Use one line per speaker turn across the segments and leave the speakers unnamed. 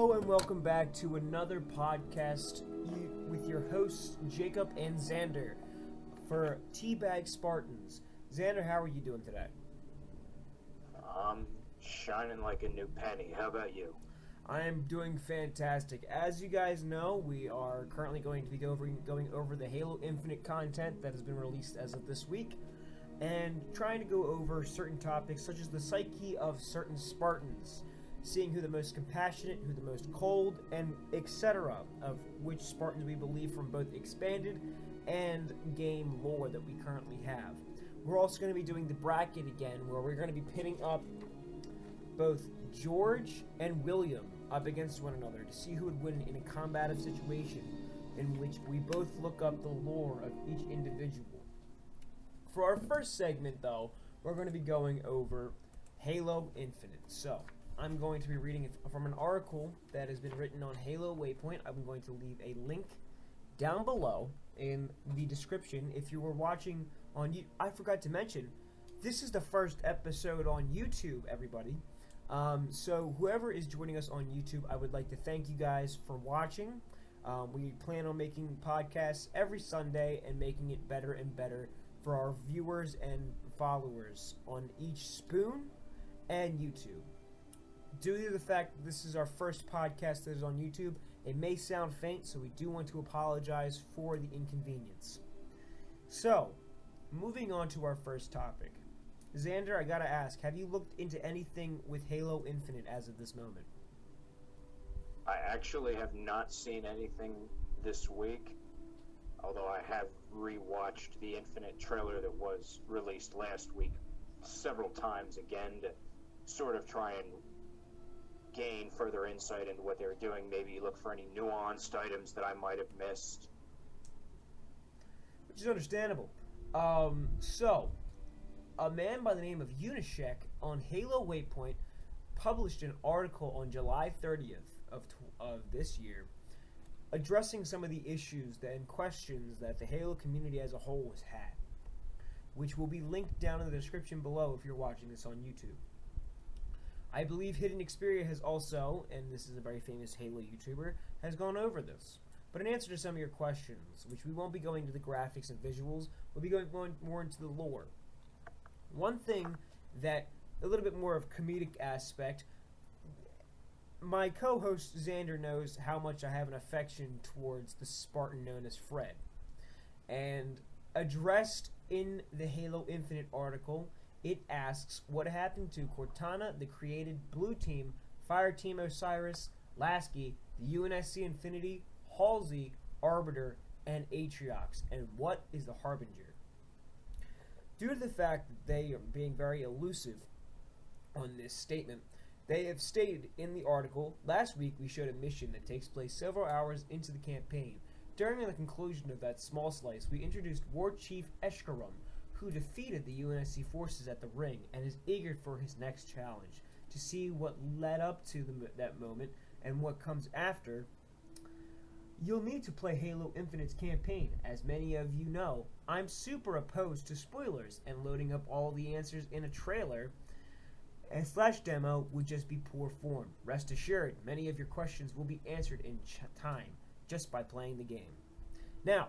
Hello and welcome back to another podcast with your hosts Jacob and Xander for Teabag Spartans. Xander, how are you doing today?
I'm shining like a new penny. How about you?
I am doing fantastic. As you guys know, we are currently going to be going over the Halo Infinite content that has been released as of this week, and trying to go over certain topics such as the psyche of certain Spartans, seeing who the most compassionate, who the most cold, and etc. of which Spartans we believe from both expanded and game lore that we currently have. We're also going to be doing the bracket again, where we're going to be pitting up both George and William up against one another to see who would win in a combative situation in which we both look up the lore of each individual. For our first segment, though, we're going to be going over Halo Infinite. So, I'm going to be reading it from an article that has been written on Halo Waypoint. I'm going to leave a link down below in the description. If you were watching on I forgot to mention, this is the first episode on YouTube, everybody. So whoever is joining us on YouTube, I would like to thank you guys for watching. We plan on making podcasts every Sunday and making it better and better for our viewers and followers on each Spoon and YouTube. Due to the fact that this is our first podcast that is on YouTube, it may sound faint, so we do want to apologize for the inconvenience. So, moving on to our first topic. Xander, I gotta ask, have you looked into anything with Halo Infinite as of this moment?
I actually have not seen anything this week, although I have rewatched the Infinite trailer that was released last week several times again to sort of try and gain further insight into what they were doing, maybe look for any nuanced items that I might have missed.
Which is understandable. So, a man by the name of Unishek on Halo Waypoint published an article on July 30th of this year addressing some of the issues and questions that the Halo community as a whole has had, which will be linked down in the description below if you're watching this on YouTube. I believe Hidden Xperia has also, and this is a very famous Halo YouTuber, has gone over this. But in answer to some of your questions, which we won't be going to the graphics and visuals, we'll be going more into the lore. One thing that, a little bit more of comedic aspect, my co-host Xander knows how much I have an affection towards the Spartan known as Fred. And addressed in the Halo Infinite article, it asks what happened to Cortana, the created Blue Team, Fire Team Osiris, Lasky, the UNSC Infinity, Halsey, Arbiter, and Atriox, and what is the Harbinger? Due to the fact that they are being very elusive on this statement, they have stated in the article, last week we showed a mission that takes place several hours into the campaign. During the conclusion of that small slice, we introduced War Chief Eshkarum, who defeated the UNSC forces at the ring and is eager for his next challenge. To see what led up to that moment and what comes after, you'll need to play Halo Infinite's campaign. As many of you know, I'm super opposed to spoilers, and loading up all the answers in a trailer and / demo would just be poor form. Rest assured, many of your questions will be answered in time, just by playing the game. Now,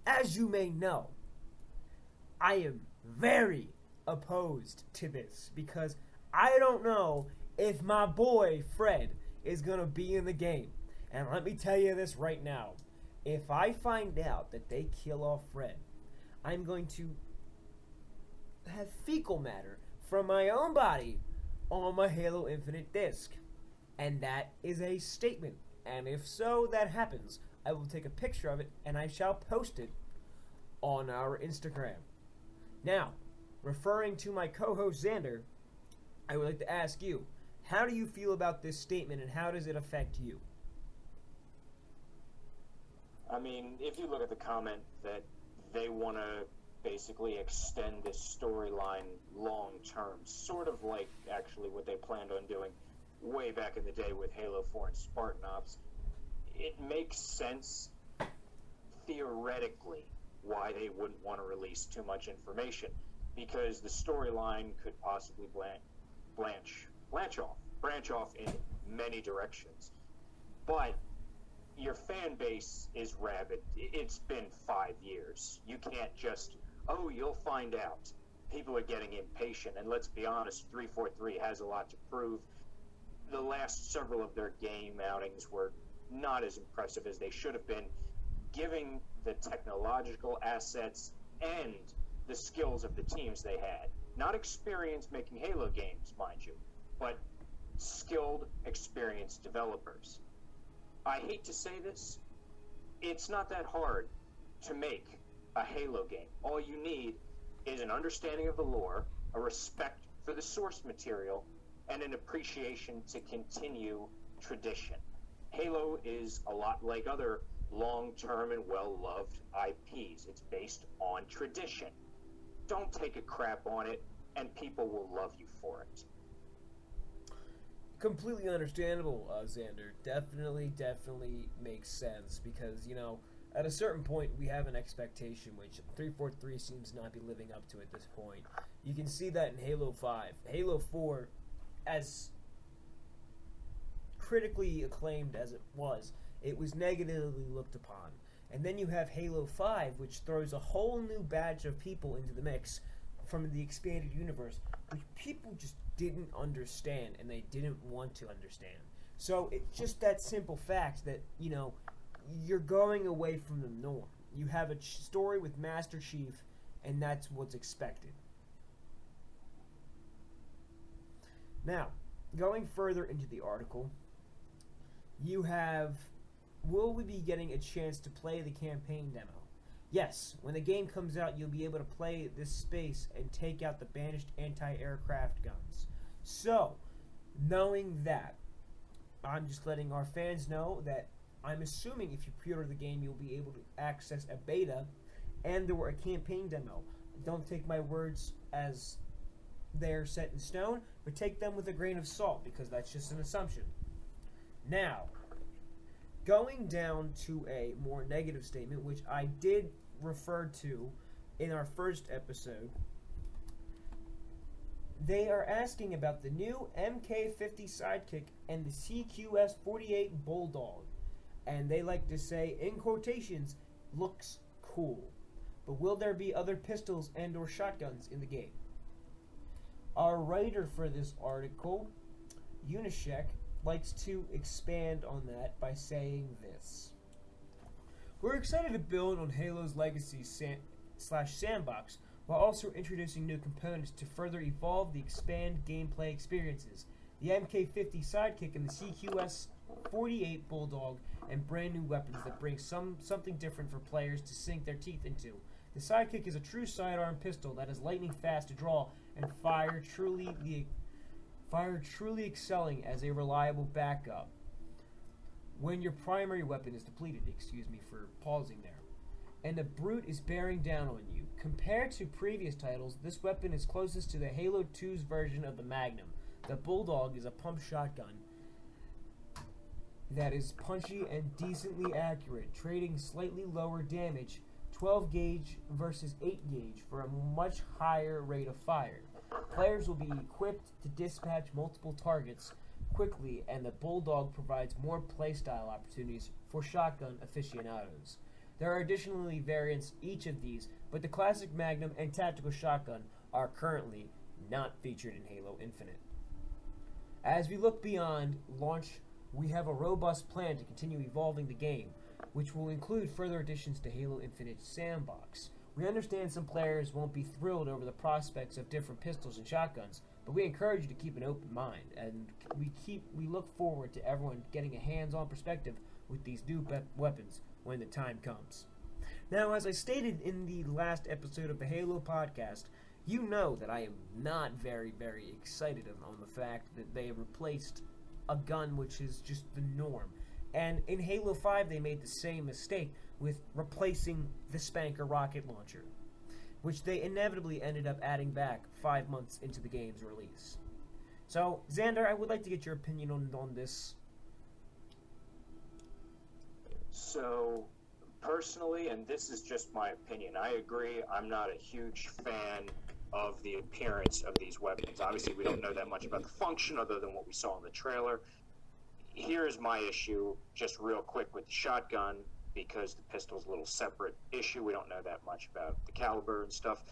as you may know, I am very opposed to this, because I don't know if my boy Fred is going to be in the game. And let me tell you this right now. If I find out that they kill off Fred, I'm going to have fecal matter from my own body on my Halo Infinite disc. And that is a statement. And if so, that happens, I will take a picture of it and I shall post it on our Instagram. Now, referring to my co-host Xander, I would like to ask you, how do you feel about this statement and how does it affect you?
I mean, if you look at the comment that they want to basically extend this storyline long term, sort of like actually what they planned on doing way back in the day with Halo 4 and Spartan Ops, it makes sense theoretically why they wouldn't want to release too much information, because the storyline could possibly branch off in many directions. but your fan base is rabid. It's been 5 years. You can't just, oh, you'll find out. People are getting impatient, and let's be honest, 343 has a lot to prove. The last several of their game outings were not as impressive as they should have been, given the technological assets and the skills of the teams they had. Not experience making Halo games, mind you, but skilled, experienced developers. I hate to say this, it's not that hard to make a Halo game. All you need is an understanding of the lore, a respect for the source material, and an appreciation to continue tradition. Halo is a lot like other long-term and well-loved IPs. It's based on tradition. Don't take a crap on it, and people will love you for it.
Completely understandable, Xander. Definitely makes sense because, at a certain point we have an expectation which 343 seems not be living up to at this point. You can see that in Halo 5. Halo 4, as critically acclaimed as it was negatively looked upon. And then you have Halo 5, which throws a whole new batch of people into the mix from the expanded universe, which people just didn't understand and they didn't want to understand. So it's just that simple fact that, you're going away from the norm. You have a story with Master Chief, and that's what's expected. Now, going further into the article, you have, will we be getting a chance to play the campaign demo? Yes, when the game comes out, you'll be able to play this space and take out the banished anti-aircraft guns. So, knowing that, I'm just letting our fans know that I'm assuming if you pre-order the game, you'll be able to access a beta and/or a campaign demo. Don't take my words as they're set in stone, but take them with a grain of salt because that's just an assumption. Now, going down to a more negative statement, which I did refer to in our first episode, they are asking about the new MK50 Sidekick and the CQS-48 Bulldog. And they like to say, in quotations, looks cool. But will there be other pistols and or shotguns in the game? Our writer for this article, Unishek, likes to expand on that by saying this. We're excited to build on Halo's legacy slash sandbox while also introducing new components to further evolve the expand gameplay experiences. The MK50 Sidekick and the CQS-48 Bulldog and brand new weapons that bring something different for players to sink their teeth into. The Sidekick is a true sidearm pistol that is lightning fast to draw and fire truly excelling as a reliable backup when your primary weapon is depleted. Excuse me for pausing there. And the brute is bearing down on you. Compared to previous titles, this weapon is closest to the Halo 2's version of the Magnum. The Bulldog is a pump shotgun that is punchy and decently accurate, trading slightly lower damage, 12 gauge versus 8 gauge for a much higher rate of fire. Players will be equipped to dispatch multiple targets quickly, and the Bulldog provides more playstyle opportunities for shotgun aficionados. There are additionally variants each of these, but the classic Magnum and tactical shotgun are currently not featured in Halo Infinite. As we look beyond launch, we have a robust plan to continue evolving the game, which will include further additions to Halo Infinite's sandbox. We understand some players won't be thrilled over the prospects of different pistols and shotguns, but we encourage you to keep an open mind, and we look forward to everyone getting a hands-on perspective with these new weapons when the time comes. Now, as I stated in the last episode of the Halo podcast, you know that I am not very, very excited on the fact that they have replaced a gun which is just the norm. And in Halo 5, they made the same mistake with replacing the Spanker rocket launcher, which they inevitably ended up adding back 5 months into the game's release. So, Xander, I would like to get your opinion on this.
So, personally, and this is just my opinion, I agree, I'm not a huge fan of the appearance of these weapons. Obviously, we don't know that much about the function other than what we saw in the trailer. here's my issue, just real quick with the shotgun, because the pistol's a little separate issue. We don't know that much about the caliber and stuff.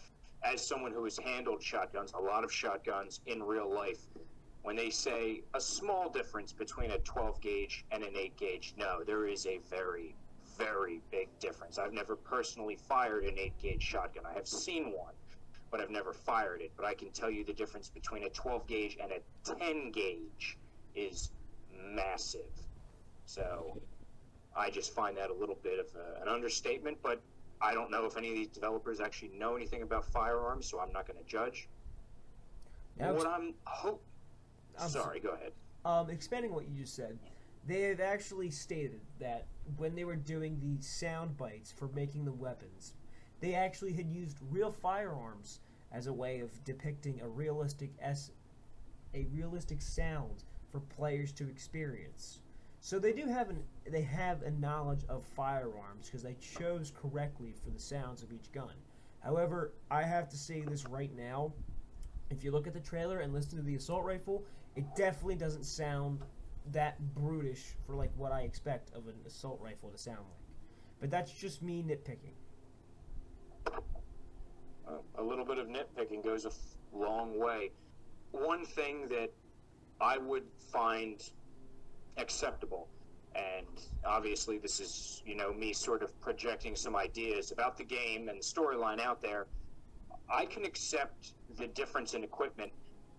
As someone who has handled shotguns, a lot of shotguns in real life, when they say a small difference between a 12 gauge and an 8 gauge, no, there is a very, very big difference. I've never personally fired an 8 gauge shotgun. I have seen one, but I've never fired it. But I can tell you the difference between a 12 gauge and a 10 gauge is massive. So I just find that a little bit of an understatement, but I don't know if any of these developers actually know anything about firearms, so I'm not going to judge.
Now,
what sorry, go ahead.
Expanding what you just said, they have actually stated that when they were doing the sound bites for making the weapons, they actually had used real firearms as a way of depicting a realistic sound for players to experience. So they have a knowledge of firearms because they chose correctly for the sounds of each gun. However, I have to say this right now. If you look at the trailer and listen to the assault rifle, it definitely doesn't sound that brutish for like what I expect of an assault rifle to sound like. But that's just me nitpicking.
A little bit of nitpicking goes a long way. One thing that I would find acceptable, and obviously this is, me sort of projecting some ideas about the game and the storyline out there, I can accept the difference in equipment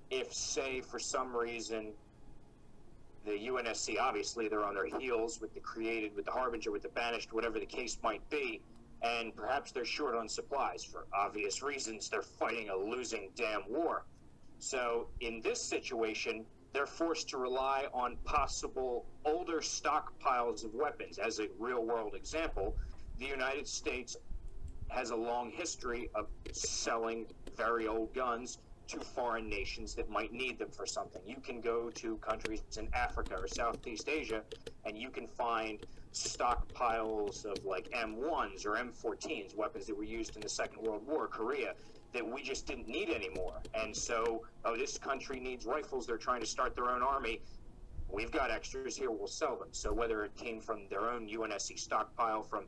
if, say, for some reason, the UNSC, obviously they're on their heels with the Created, with the Harbinger, with the Banished, whatever the case might be, and perhaps they're short on supplies. For obvious reasons, they're fighting a losing damn war. So in this situation, they're forced to rely on possible older stockpiles of weapons. As a real-world example, the United States has a long history of selling very old guns to foreign nations that might need them for something. You can go to countries in Africa or Southeast Asia, and you can find stockpiles of like M1s or M14s, weapons that were used in the Second World War, Korea, that we just didn't need anymore. And so, this country needs rifles, they're trying to start their own army, we've got extras here, we'll sell them. So whether it came from their own UNSC stockpile from,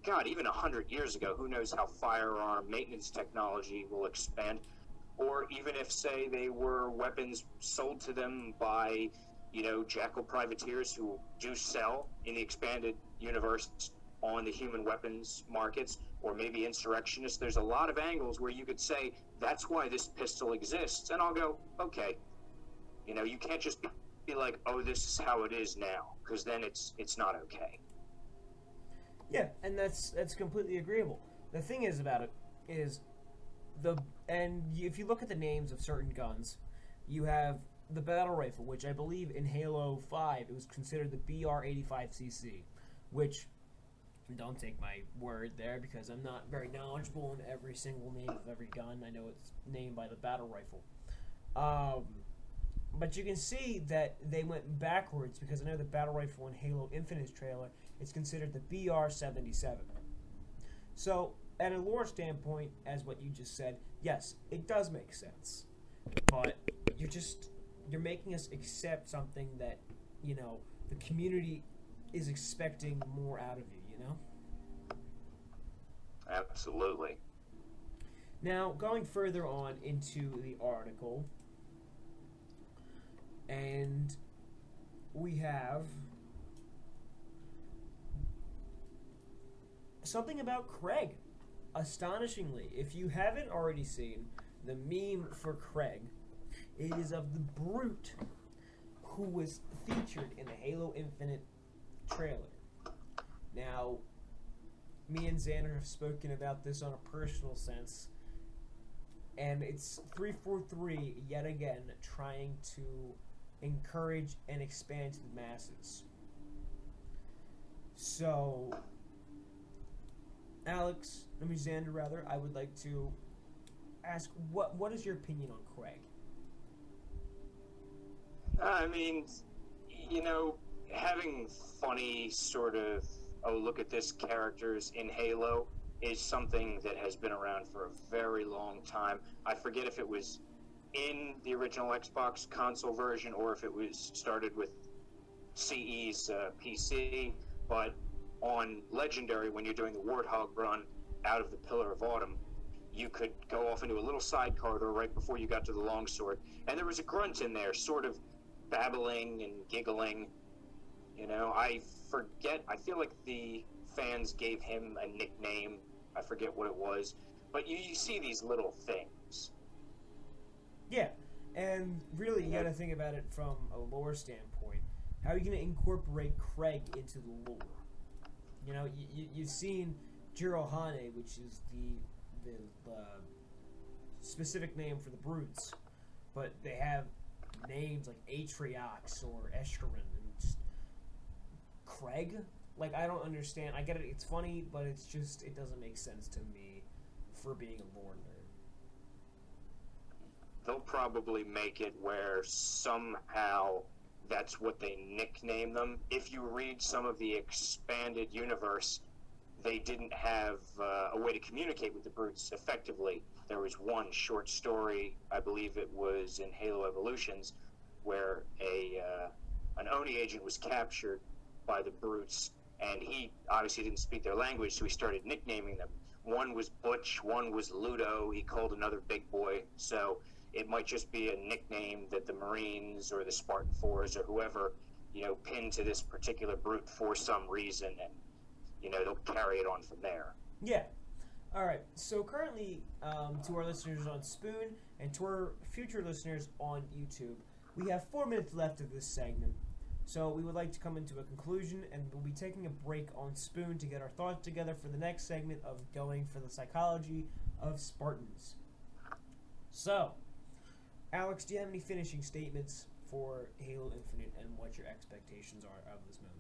God, even 100 years ago, who knows how firearm maintenance technology will expand, or even if, say, they were weapons sold to them by, jackal privateers who do sell in the expanded universe on the human weapons markets, or maybe insurrectionists. There's a lot of angles where you could say, that's why this pistol exists. And I'll go, okay. You can't just be like, oh, this is how it is now, because then it's not okay.
Yeah, and that's completely agreeable. The thing is about it is if you look at the names of certain guns, you have the battle rifle, which I believe in Halo 5 it was considered the BR-85CC, which, don't take my word there because I'm not very knowledgeable in every single name of every gun. I know it's named by the battle rifle. But you can see that they went backwards because I know the battle rifle in Halo Infinite's trailer, it's considered the BR-77. So, at a lore standpoint, as what you just said, yes, it does make sense. But you're making us accept something that, the community is expecting more out of you,
Absolutely.
Now, going further on into the article, and we have something about Craig. Astonishingly, if you haven't already seen the meme for Craig, it is of the Brute who was featured in the Halo Infinite trailer. Now, me and Xander have spoken about this on a personal sense, and it's 343 yet again trying to encourage and expand to the masses. So, Xander, I would like to ask, what is your opinion on Craig?
I mean, having funny sort of, oh, look at this characters in Halo is something that has been around for a very long time. I forget if it was in the original Xbox console version or if it was started with CE's PC, but on Legendary, when you're doing the Warthog run out of the Pillar of Autumn, you could go off into a little side corridor right before you got to the longsword, and there was a grunt in there, sort of babbling and giggling. You know, I feel like the fans gave him a nickname. I forget what it was, but you see these little things.
Yeah, and really, you got to think about it from a lore standpoint. How are you going to incorporate Craig into the lore? You know, you've seen Jirohane, which is the specific name for the brutes, but they have names like Atriox or Escharon, and just Craig. Like, I don't understand. I get it; it's funny, but it doesn't make sense to me for being a lore nerd.
They'll probably make it where somehow that's what they nickname them. If you read some of the expanded universe, they didn't have a way to communicate with the brutes effectively. There was one short story, I believe it was in Halo Evolutions, where an Oni agent was captured by the brutes, and he obviously didn't speak their language, so he started nicknaming them. One was Butch, one was Ludo, he called another Big Boy, so it might just be a nickname that the Marines or the Spartan 4s or whoever, pinned to this particular brute for some reason, and, they'll carry it on from there.
Yeah. All right. So currently, to our listeners on Spoon and to our future listeners on YouTube, we have 4 minutes left of this segment. So we would like to come into a conclusion, and we'll be taking a break on Spoon to get our thoughts together for the next segment of Going for the Psychology of Spartans. So, Alex, do you have any finishing statements for Halo Infinite and what your expectations are of this moment?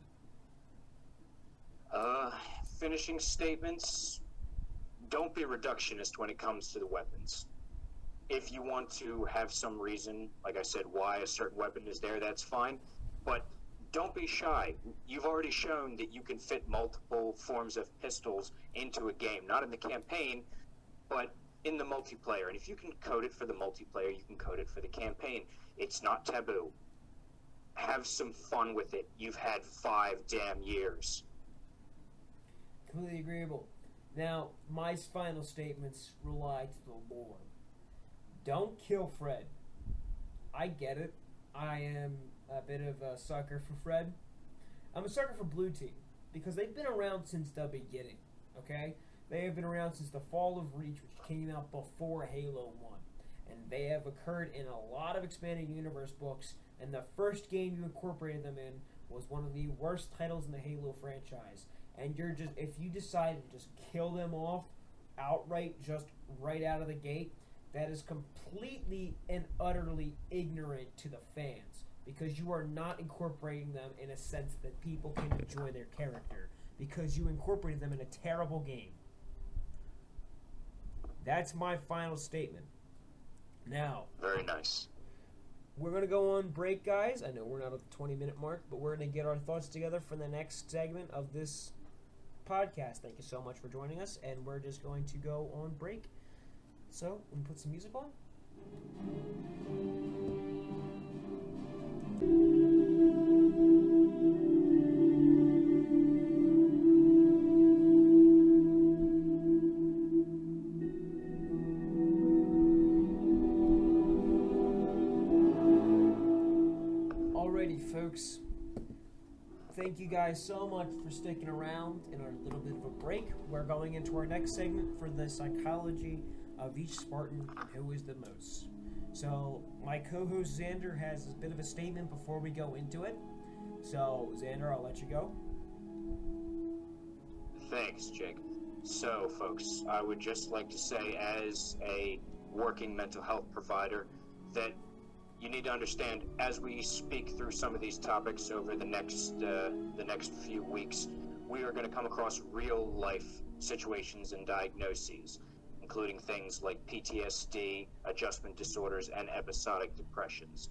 Finishing statements, don't be reductionist when it comes to the weapons. If you want to have some reason, like I said, why a certain weapon is there, that's fine. But don't be shy. You've already shown that you can fit multiple forms of pistols into a game. Not in the campaign, but in the multiplayer. And if you can code it for the multiplayer, you can code it for the campaign. It's not taboo. Have some fun with it. You've had 5 damn years.
Completely agreeable. Now, my final statements rely to the lore. Don't kill Fred. I get it. I am a bit of a sucker for Fred. I'm a sucker for Blue Team because they've been around since the beginning, okay? They have been around since the Fall of Reach, which came out before Halo 1. And they have occurred in a lot of expanded universe books, and the first game you incorporated them in was one of the worst titles in the Halo franchise. And if you decide to just kill them off outright, just right out of the gate, that is completely and utterly ignorant to the fans, because you are not incorporating them in a sense that people can enjoy their character, because you incorporated them in a terrible game. That's my final statement. Now,
very nice.
We're going to go on break, guys. I know we're not at the 20-minute mark, but we're going to get our thoughts together for the next segment of this podcast. Thank you so much for joining us, and we're just going to go on break. So, we can put some music on. Alrighty, folks. Thank you guys so much for sticking around in our little bit of a break. We're going into our next segment for the psychology of each Spartan and who is the most. So, my co-host Xander has a bit of a statement before we go into it. So, Xander, I'll let you go.
Thanks, Jake. So, folks, I would just like to say, as a working mental health provider, that you need to understand, as we speak through some of these topics over the next few weeks, we are going to come across real-life situations and diagnoses, including things like PTSD, adjustment disorders, and episodic depressions.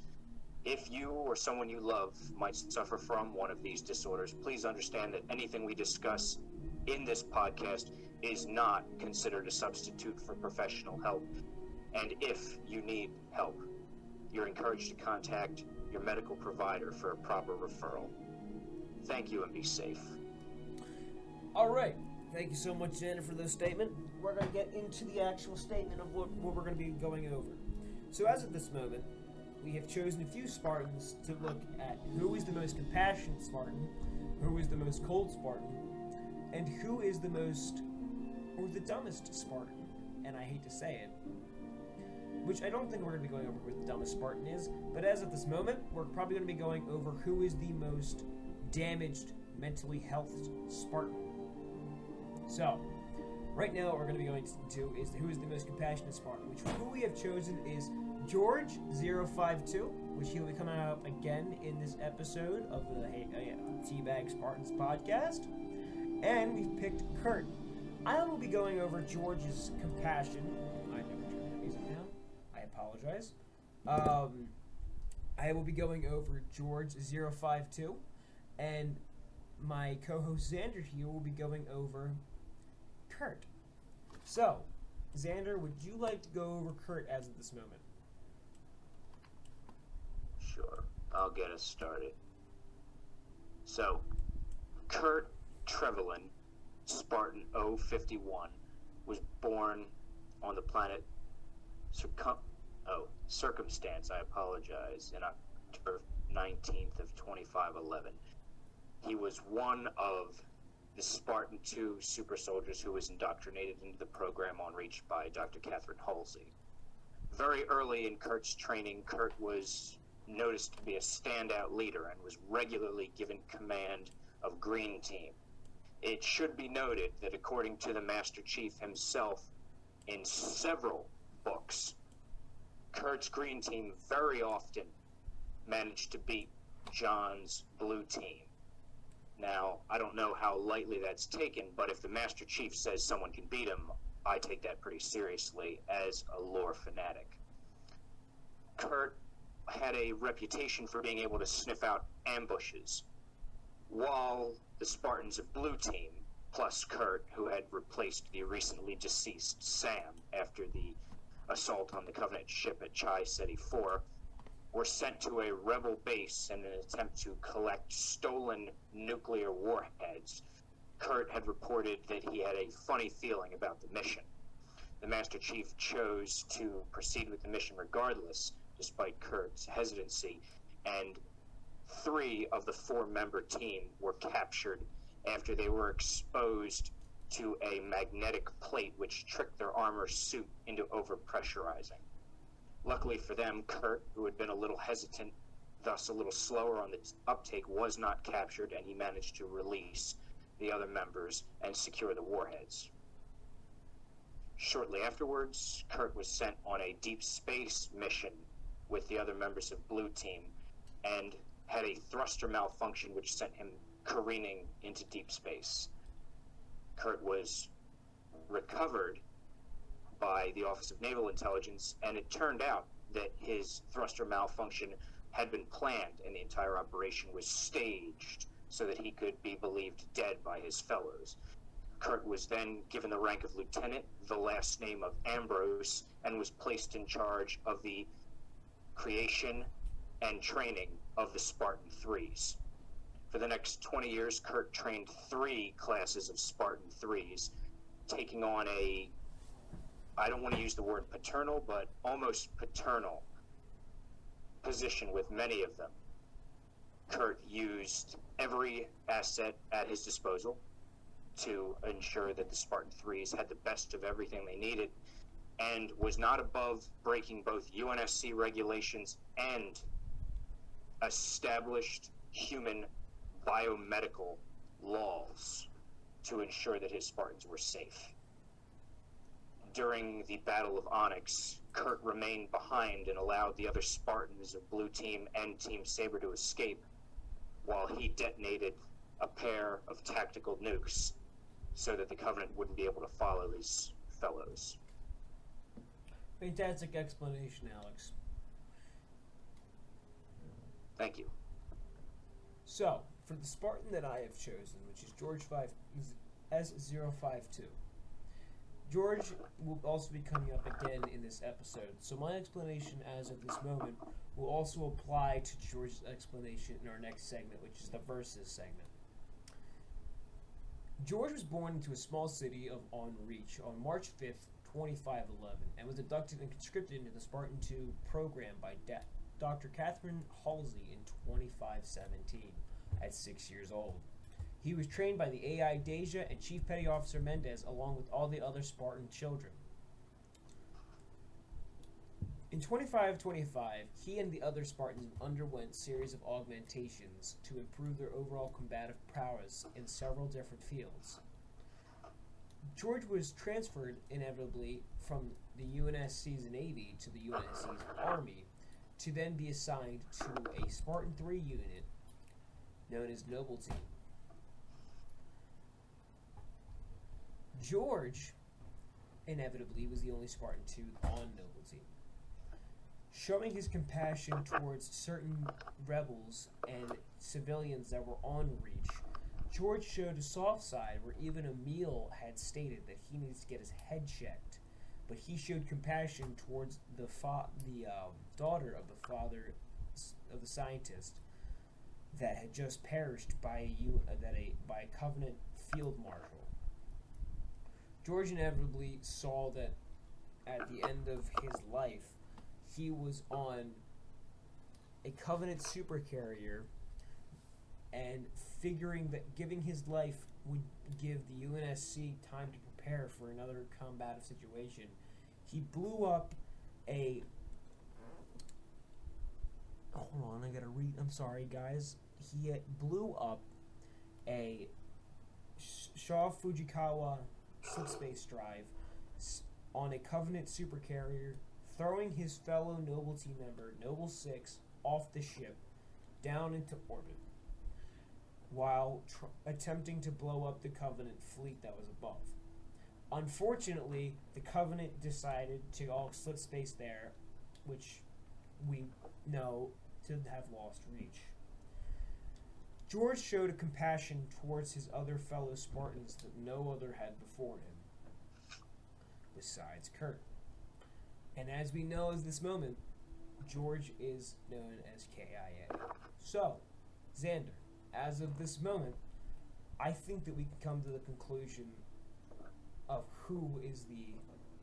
If you or someone you love might suffer from one of these disorders, please understand that anything we discuss in this podcast is not considered a substitute for professional help. And if you need help, you're encouraged to contact your medical provider for a proper referral. Thank you and be safe.
All right. Thank you so much, Xander, for this statement. We're going to get into the actual statement of what we're going to be going over. So as of this moment, we have chosen a few Spartans to look at who is the most compassionate Spartan, who is the most cold Spartan, and who is the most, or the dumbest Spartan. And I hate to say it, which I don't think we're going to be going over who the dumbest Spartan is, but as of this moment, we're probably going to be going over who is the most damaged, mentally healthed Spartan. So, right now what we're going to be going to is who is the most compassionate Spartan, which who we have chosen is George052, which he'll be coming out again in this episode of the Teabag Spartans podcast, and we've picked Kurt. I will be going over George's compassion. I never turned that music down. I apologize. I will be going over George052, and my co-host Xander here will be going over Kurt. So, Xander, would you like to go over Kurt as of this moment?
Sure, I'll get us started. So, Kurt Trevelyan, Spartan 051, was born on the planet Circumstance, I apologize, in October 19th of 2511. He was one of the Spartan 2 super soldiers who was indoctrinated into the program on Reach by Dr. Catherine Halsey. Very early in Kurt's training, Kurt was noticed to be a standout leader and was regularly given command of Green Team. It should be noted that according to the Master Chief himself, in several books, Kurt's Green Team very often managed to beat John's Blue Team. Now, I don't know how lightly that's taken, but if the Master Chief says someone can beat him, I take that pretty seriously as a lore fanatic. Kurt had a reputation for being able to sniff out ambushes, while the Spartans of Blue Team, plus Kurt, who had replaced the recently deceased Sam after the assault on the Covenant ship at Chi Ceti 4, were sent to a rebel base in an attempt to collect stolen nuclear warheads. Kurt had reported that he had a funny feeling about the mission. The Master Chief chose to proceed with the mission regardless, despite Kurt's hesitancy, and 3 of the 4-member team were captured after they were exposed to a magnetic plate which tricked their armor suit into overpressurizing. Luckily for them, Kurt, who had been a little hesitant, thus a little slower on the uptake, was not captured, and he managed to release the other members and secure the warheads. Shortly afterwards, Kurt was sent on a deep space mission with the other members of Blue Team and had a thruster malfunction which sent him careening into deep space. Kurt was recovered by the Office of Naval Intelligence, and it turned out that his thruster malfunction had been planned and the entire operation was staged so that he could be believed dead by his fellows. Kurt was then given the rank of lieutenant, the last name of Ambrose, and was placed in charge of the creation and training of the Spartan 3s. For the next 20 years, Kurt trained 3 classes of Spartan 3s, taking on a, I don't want to use the word paternal, but almost paternal position with many of them. Kurt used every asset at his disposal to ensure that the Spartan 3s had the best of everything they needed, and was not above breaking both UNSC regulations and established human biomedical laws to ensure that his Spartans were safe. During the Battle of Onyx, Kurt remained behind and allowed the other Spartans of Blue Team and Team Saber to escape, while he detonated a pair of tactical nukes so that the Covenant wouldn't be able to follow his fellows.
Fantastic explanation, Alex.
Thank you.
So, for the Spartan that I have chosen, which is George S052, George will also be coming up again in this episode, so my explanation as of this moment will also apply to George's explanation in our next segment, which is the Versus segment. George was born into a small city of On Reach on March 5th, 2511, and was inducted and conscripted into the Spartan II program by Dr. Catherine Halsey in 2517 at 6 years old. He was trained by the AI Deja and Chief Petty Officer Mendez along with all the other Spartan children. In 2525, he and the other Spartans underwent a series of augmentations to improve their overall combative prowess in several different fields. George was transferred inevitably from the UNSC's Navy to the UNSC's Army to then be assigned to a Spartan 3 unit known as Noble Team. George inevitably was the only Spartan 2 on Noble Team. Showing his compassion towards certain rebels and civilians that were on Reach, George showed a soft side where even Emil had stated that he needs to get his head checked, but he showed compassion towards the daughter of the father of the scientist that had just perished by a Covenant field marshal. George inevitably saw that at the end of his life, he was on a Covenant supercarrier, and figuring that giving his life would give the UNSC time to prepare for another combative situation, he blew up a... Hold on, I gotta read... I'm sorry, guys. He blew up a Shaw Fujikawa slipspace drive on a Covenant supercarrier, throwing his fellow Noble Team member, Noble 6, off the ship, down into orbit, while attempting to blow up the Covenant fleet that was above. Unfortunately, the Covenant decided to all slipspace there, which we know to have lost reach. George showed a compassion towards his other fellow Spartans that no other had before him, besides Kurt. And as we know at this moment, George is known as KIA. So, Xander, as of this moment, I think that we can come to the conclusion of who is the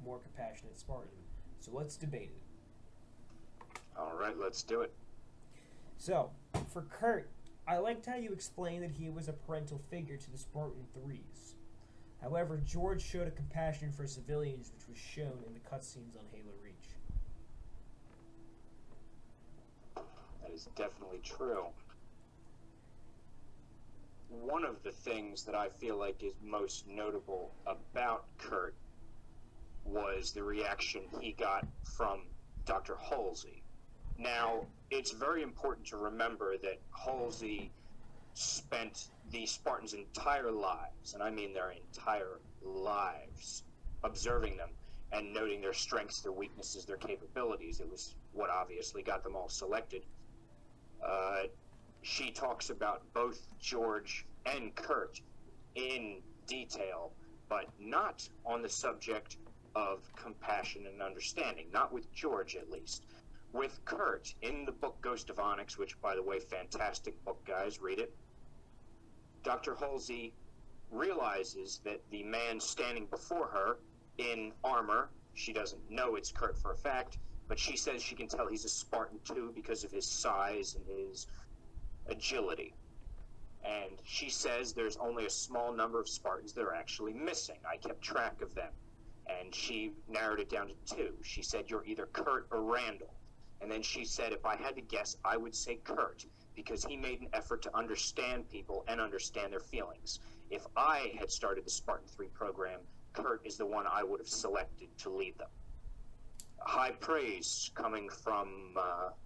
more compassionate Spartan. So let's debate it.
All right, let's do it.
So, for Kurt, I liked how you explained that he was a parental figure to the Spartan 3s. However, George showed a compassion for civilians, which was shown in the cutscenes on Halo Reach.
That is definitely true. One of the things that I feel like is most notable about Kurt was the reaction he got from Dr. Halsey. Now, it's very important to remember that Halsey spent the Spartans' entire lives, and I mean their entire lives, observing them and noting their strengths, their weaknesses, their capabilities. It was what obviously got them all selected. She talks about both George and Kurt in detail, but not on the subject of compassion and understanding, not with George at least. With Kurt, in the book Ghost of Onyx, which, by the way, fantastic book, guys, read it, Dr. Halsey realizes that the man standing before her in armor, she doesn't know it's Kurt for a fact, but she says she can tell he's a Spartan too because of his size and his agility. And she says there's only a small number of Spartans that are actually missing. I kept track of them. And she narrowed it down to 2. She said, you're either Kurt or Randall. And then she said, if I had to guess, I would say Kurt, because he made an effort to understand people and understand their feelings. If I had started the Spartan 3 program, Kurt is the one I would have selected to lead them. High praise coming from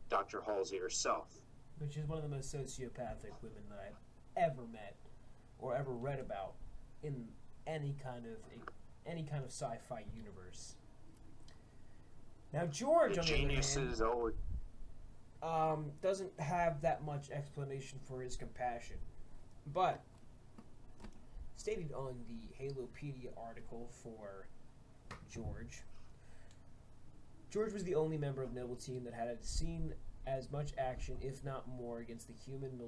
Dr. Halsey herself.
Which is one of the most sociopathic women that I've ever met or ever read about in any kind of sci-fi universe. Now George, on the other hand, doesn't have that much explanation for his compassion, but stated on the Halopedia article for George was the only member of Noble Team that had seen as much action, if not more, against the human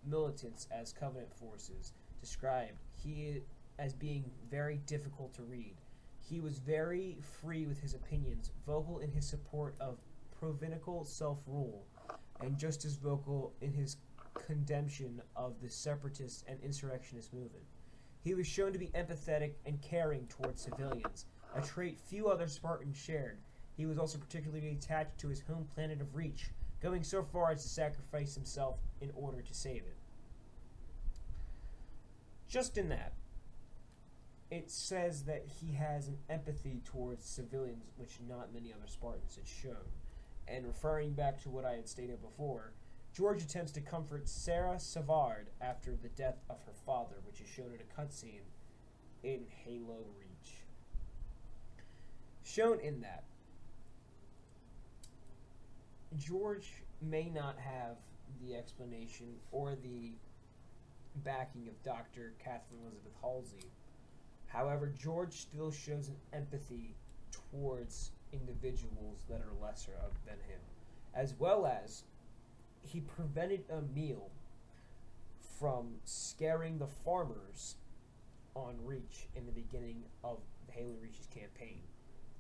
militants as Covenant forces, described he as being very difficult to read. He was very free with his opinions, vocal in his support of provincial self-rule, and just as vocal in his condemnation of the separatist and insurrectionist movement. He was shown to be empathetic and caring towards civilians, a trait few other Spartans shared. He was also particularly attached to his home planet of Reach, going so far as to sacrifice himself in order to save it. Just in that, it says that he has an empathy towards civilians, which not many other Spartans had shown. And referring back to what I had stated before, George attempts to comfort Sarah Savard after the death of her father, which is shown in a cutscene in Halo Reach. Shown in that, George may not have the explanation or the backing of Dr. Catherine Elizabeth Halsey. However, George still shows an empathy towards individuals that are lesser than him, as well as he prevented Emil from scaring the farmers on Reach in the beginning of the Halo Reach's campaign,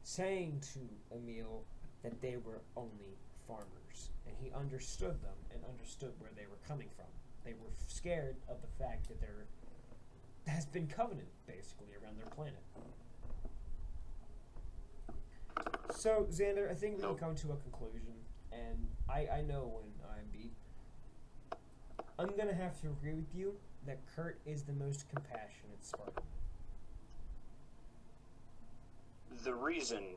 saying to Emil that they were only farmers, and he understood them and understood where they were coming from. They were scared of the fact that there has been covenant, basically, around their planet. So, Xander, I think we can come to a conclusion, and I know when I'm beat. I'm going to have to agree with you that Kurt is the most compassionate Spartan.
The reason,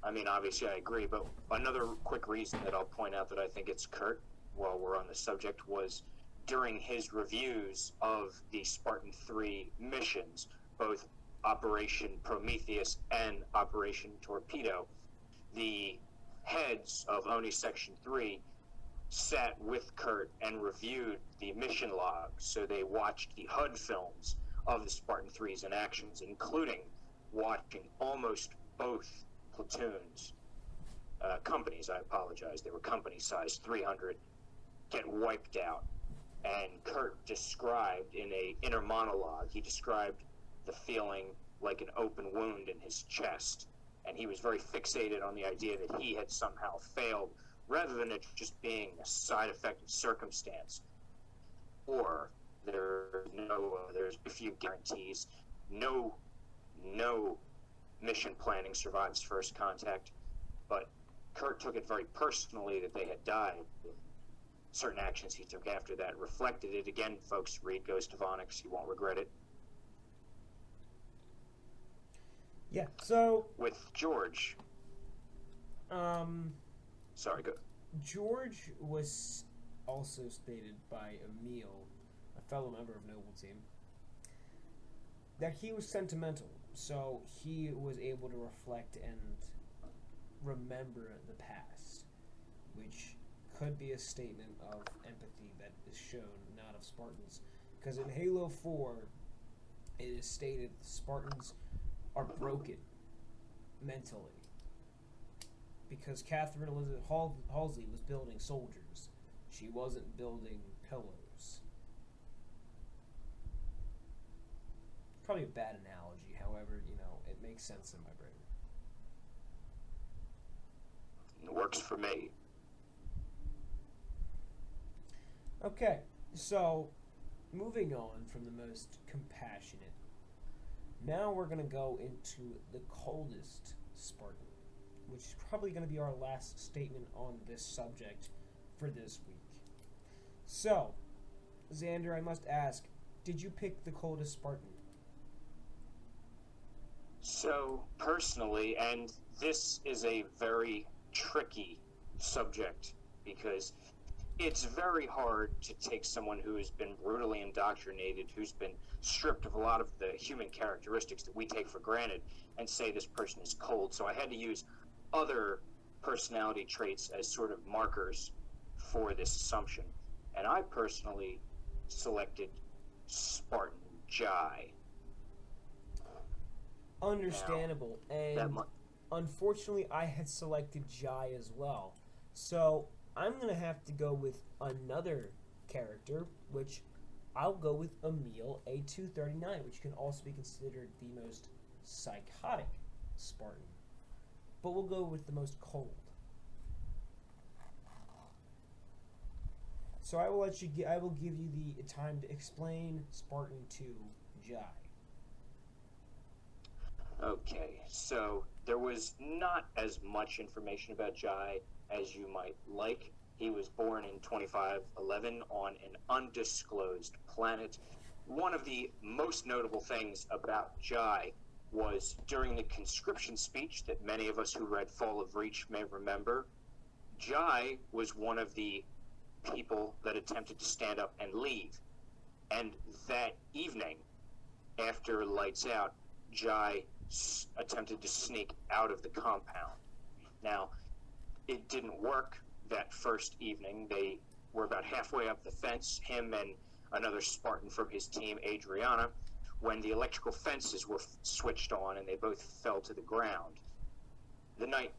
I mean, obviously I agree, but another quick reason that I'll point out that I think it's Kurt, while we're on the subject, was during his reviews of the Spartan 3 missions, both Operation Prometheus and Operation Torpedo, the heads of ONI Section 3 sat with Kurt and reviewed the mission logs. So they watched the HUD films of the Spartan 3s in actions, including watching almost both platoons, companies, I apologize, they were company size, 300, get wiped out. And Kurt described in a inner monologue, he described the feeling like an open wound in his chest. And he was very fixated on the idea that he had somehow failed, rather than it just being a side effect of circumstance. Or there's a few guarantees. No mission planning survives first contact. But Kurt took it very personally that they had died. Certain actions he took after that reflected it. Again, folks, read Ghost of Onyx. You won't regret it.
Yeah, so...
With George... Sorry, go.
George was also stated by Emil, a fellow member of Noble Team, that he was sentimental, so he was able to reflect and remember the past, which could be a statement of empathy that is shown, not of Spartans. Because in Halo 4, it is stated Spartans are broken mentally. Because Catherine Elizabeth Halsey was building soldiers. She wasn't building pillows. Probably a bad analogy, however, it makes sense in my brain.
It works for me.
Okay, so moving on from the most compassionate, now we're going to go into the coldest Spartan, which is probably going to be our last statement on this subject for this week. So, Xander, I must ask, did you pick the coldest Spartan?
So, personally, and this is a very tricky subject, because it's very hard to take someone who has been brutally indoctrinated, who's been stripped of a lot of the human characteristics that we take for granted, and say this person is cold. So I had to use other personality traits as sort of markers for this assumption. And I personally selected Spartan Jai.
Understandable. And unfortunately, I had selected Jai as well. So I'm going to have to go with another character, which I'll go with Emil A239, which can also be considered the most psychotic Spartan. But we'll go with the most cold. So I will give you the time to explain Spartan to Jai.
Okay, so there was not as much information about Jai as you might like. He was born in 2511 on an undisclosed planet. One of the most notable things about Jai was during the conscription speech that many of us who read Fall of Reach may remember. Jai was one of the people that attempted to stand up and leave. And that evening, after lights out, Jai attempted to sneak out of the compound. Now, it didn't work that first evening. They were about halfway up the fence, him and another Spartan from his team, Adriana, when the electrical fences were switched on and they both fell to the ground. The night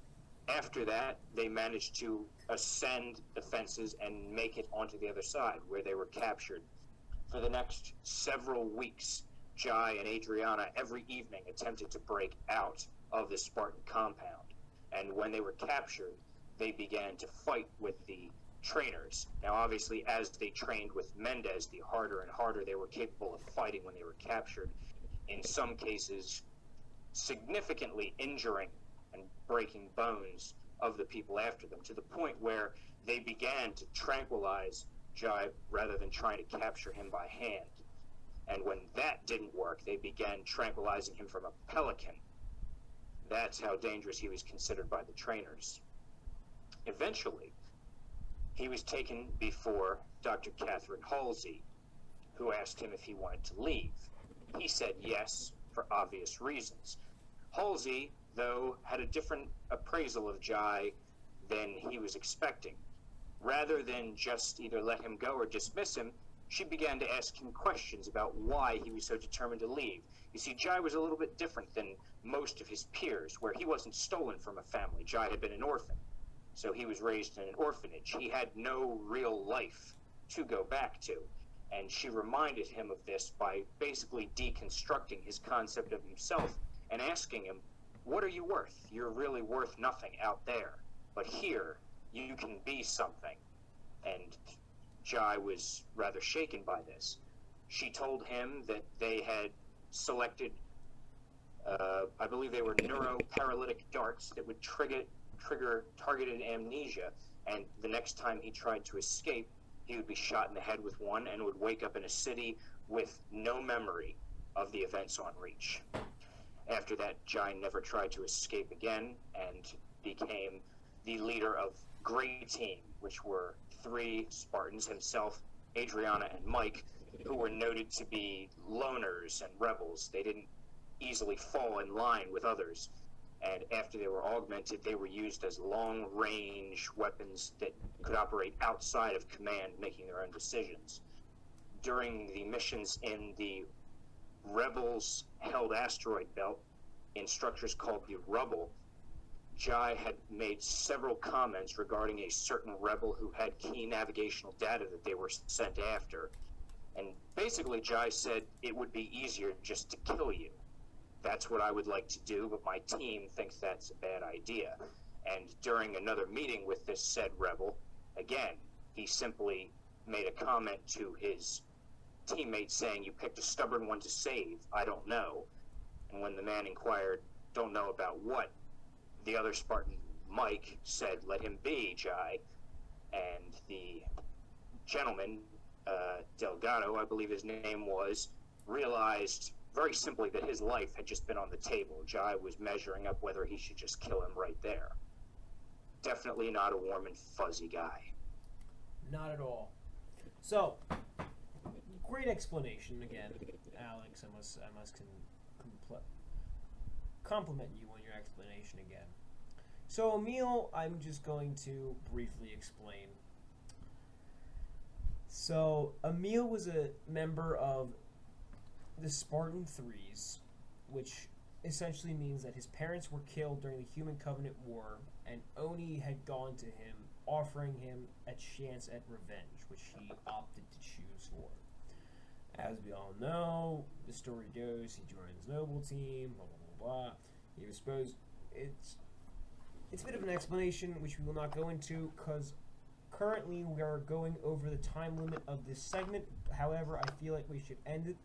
after that, they managed to ascend the fences and make it onto the other side, where they were captured. For the next several weeks, Jai and Adriana every evening attempted to break out of the Spartan compound. And when they were captured, they began to fight with the trainers. Now, obviously, as they trained with Mendez, the harder and harder they were capable of fighting when they were captured. In some cases, significantly injuring and breaking bones of the people after them, to the point where they began to tranquilize Jai rather than trying to capture him by hand. And when that didn't work, they began tranquilizing him from a pelican. That's how dangerous he was considered by the trainers. Eventually, he was taken before Dr. Catherine Halsey, who asked him if he wanted to leave. He said yes, for obvious reasons. Halsey, though, had a different appraisal of Jai than he was expecting. Rather than just either let him go or dismiss him, she began to ask him questions about why he was so determined to leave. You see, Jai was a little bit different than most of his peers, where he wasn't stolen from a family. Jai had been an orphan, so he was raised in an orphanage. He had no real life to go back to, and she reminded him of this by basically deconstructing his concept of himself and asking him, what are you worth? You're really worth nothing out there, but here you can be something. And Jai was rather shaken by this. She told him that they had selected, I believe they were neuroparalytic darts that would trigger targeted amnesia, and the next time he tried to escape, he would be shot in the head with one and would wake up in a city with no memory of the events on Reach. After that, Jai never tried to escape again and became the leader of Grey Team, which were 3 Spartans, himself, Adriana, and Mike, who were noted to be loners and rebels. They didn't easily fall in line with others. And after they were augmented, they were used as long-range weapons that could operate outside of command, making their own decisions. During the missions in the Rebels-held asteroid belt, in structures called the Rubble, Jai had made several comments regarding a certain rebel who had key navigational data that they were sent after. And basically, Jai said, it would be easier just to kill you. That's what I would like to do, but my team thinks that's a bad idea. And during another meeting with this said rebel, again, he simply made a comment to his teammate saying, you picked a stubborn one to save, I don't know. And when the man inquired, don't know about what, the other Spartan, Mike, said, let him be, Jai. And the gentleman, Delgado, I believe his name was, realized very simply that his life had just been on the table. Jai was measuring up whether he should just kill him right there. Definitely not a warm and fuzzy guy.
Not at all. So, great explanation again, Alex. I must compliment you on your explanation again. So, Emil, I'm just going to briefly explain. So, Emil was a member of the Spartan Threes, which essentially means that his parents were killed during the Human Covenant War, and Oni had gone to him, offering him a chance at revenge, which he opted to choose for. As we all know, the story goes, he joins Noble Team, blah, blah, blah, blah. He was supposed... It's a bit of an explanation, which we will not go into, because currently we are going over the time limit of this segment. However, I feel like we should end it.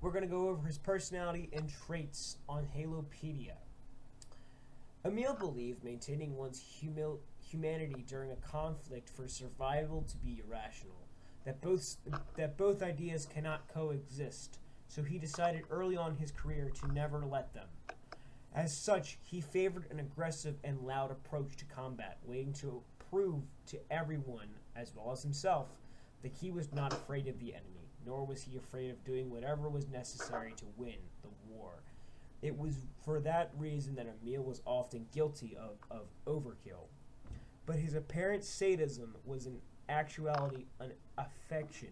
We're going to go over his personality and traits on Halopedia. Emil believed maintaining one's humanity during a conflict for survival to be irrational, that both ideas cannot coexist, so he decided early on in his career to never let them. As such, he favored an aggressive and loud approach to combat, waiting to prove to everyone, as well as himself, that he was not afraid of the enemy, nor was he afraid of doing whatever was necessary to win the war. It was for that reason that Emil was often guilty of overkill. But his apparent sadism was in actuality an affection.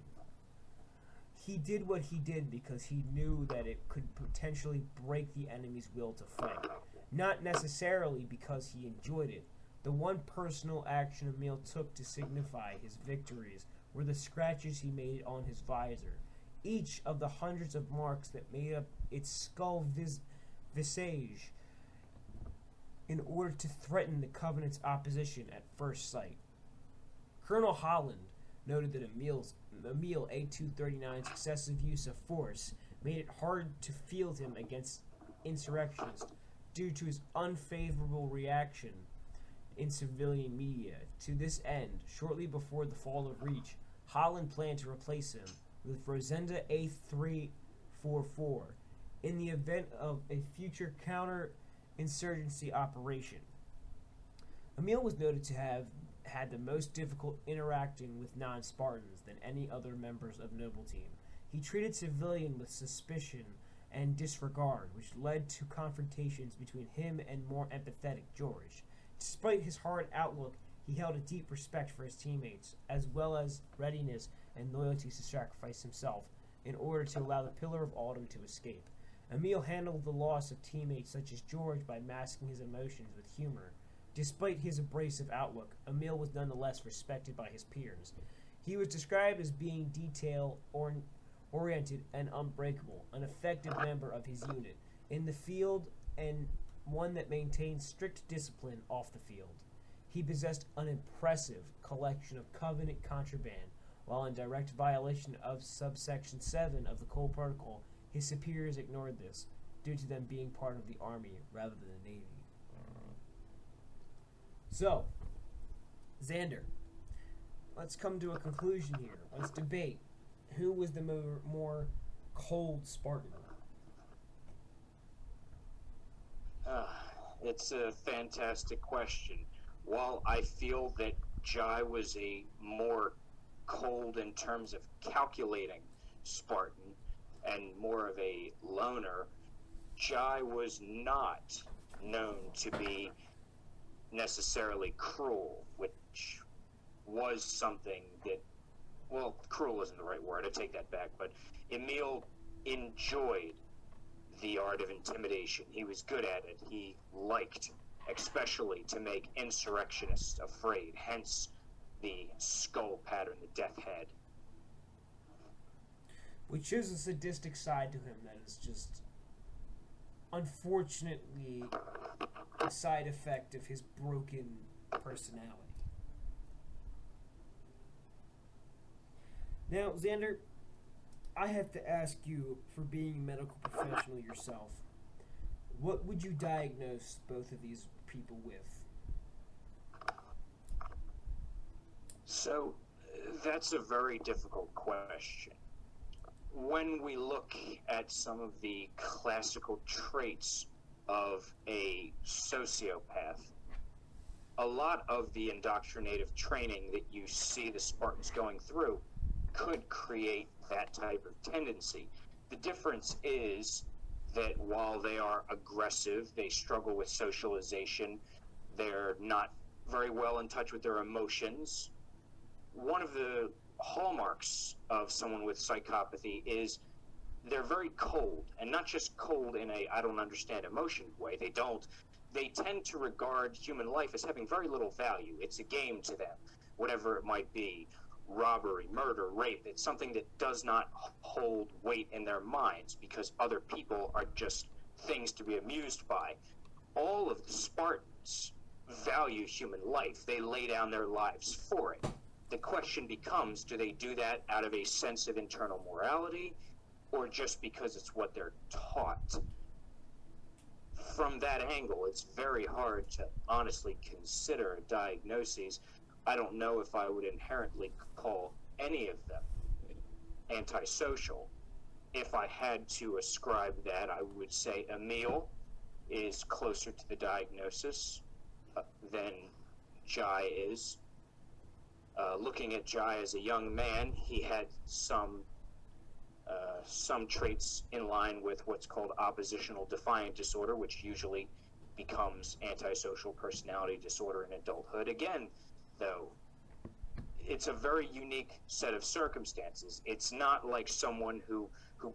He did what he did because he knew that it could potentially break the enemy's will to fight, not necessarily because he enjoyed it. The one personal action Emil took to signify his victories were the scratches he made on his visor, each of the hundreds of marks that made up its skull visage, in order to threaten the Covenant's opposition at first sight. Colonel Holland noted that Emil A239's excessive use of force made it hard to field him against insurrectionists due to his unfavorable reaction in civilian media. To this end, shortly before the fall of Reach, Holland planned to replace him with Rosenda A344 in the event of a future counter-insurgency operation. Emil was noted to have had the most difficult interacting with non-Spartans than any other members of Noble Team. He treated civilians with suspicion and disregard, which led to confrontations between him and more empathetic George. Despite his hard outlook, he held a deep respect for his teammates, as well as readiness and loyalty to sacrifice himself in order to allow the Pillar of Autumn to escape. Emil handled the loss of teammates such as George by masking his emotions with humor. Despite his abrasive outlook, Emil was nonetheless respected by his peers. He was described as being detail-oriented and unbreakable, an effective member of his unit in the field and one that maintained strict discipline off the field. He possessed an impressive collection of Covenant contraband, while in direct violation of subsection 7 of the Cole Protocol. His superiors ignored this, due to them being part of the Army rather than the Navy. So, Xander, let's come to a conclusion here. Let's debate. Who was the more cold Spartan?
It's a fantastic question. While I feel that Jai was a more cold in terms of calculating Spartan and more of a loner, Jai was not known to be necessarily cruel, which was something that, well, cruel isn't the right word, I take that back, but Emil enjoyed the art of intimidation. He was good at it. He liked, especially, to make insurrectionists afraid, hence the skull pattern, the death head.
Which is a sadistic side to him that is just, unfortunately, a side effect of his broken personality. Now, Xander, I have to ask you, for being a medical professional yourself, what would you diagnose both of these people with?
So, that's a very difficult question. When we look at some of the classical traits of a sociopath, a lot of the indoctrinative training that you see the Spartans going through could create that type of tendency. The difference is that while they are aggressive, they struggle with socialization, they're not very well in touch with their emotions. One of the hallmarks of someone with psychopathy is they're very cold, and not just cold in a I don't understand emotion way. They don't. They tend to regard human life as having very little value. It's a game to them, whatever it might be. robbery, murder, rape. It's something that does not hold weight in their minds because other people are just things to be amused by. All of the Spartans value human life. They lay down their lives for it. The question becomes, do they do that out of a sense of internal morality or just because it's what they're taught? From that angle, it's very hard to honestly consider a diagnosis. I don't know if I would inherently call any of them antisocial. If I had to ascribe that, I would say Emil is closer to the diagnosis than Jai is. Looking at Jai as a young man, he had some traits in line with what's called oppositional defiant disorder, which usually becomes antisocial personality disorder in adulthood. Again, though, it's a very unique set of circumstances. It's not like someone who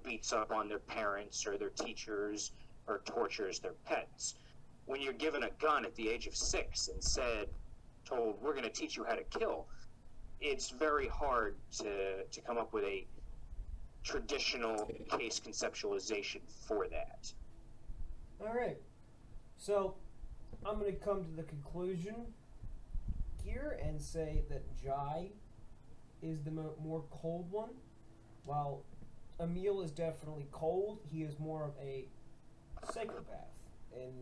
beats up on their parents or their teachers or tortures their pets. When you're given a gun at the age of 6 and told, we're going to teach you how to kill, it's very hard to come up with a traditional case conceptualization for that.
All right. So I'm going to come to the conclusion here and say that Jai is the more cold one, while Emil is definitely cold. He is more of a psychopath in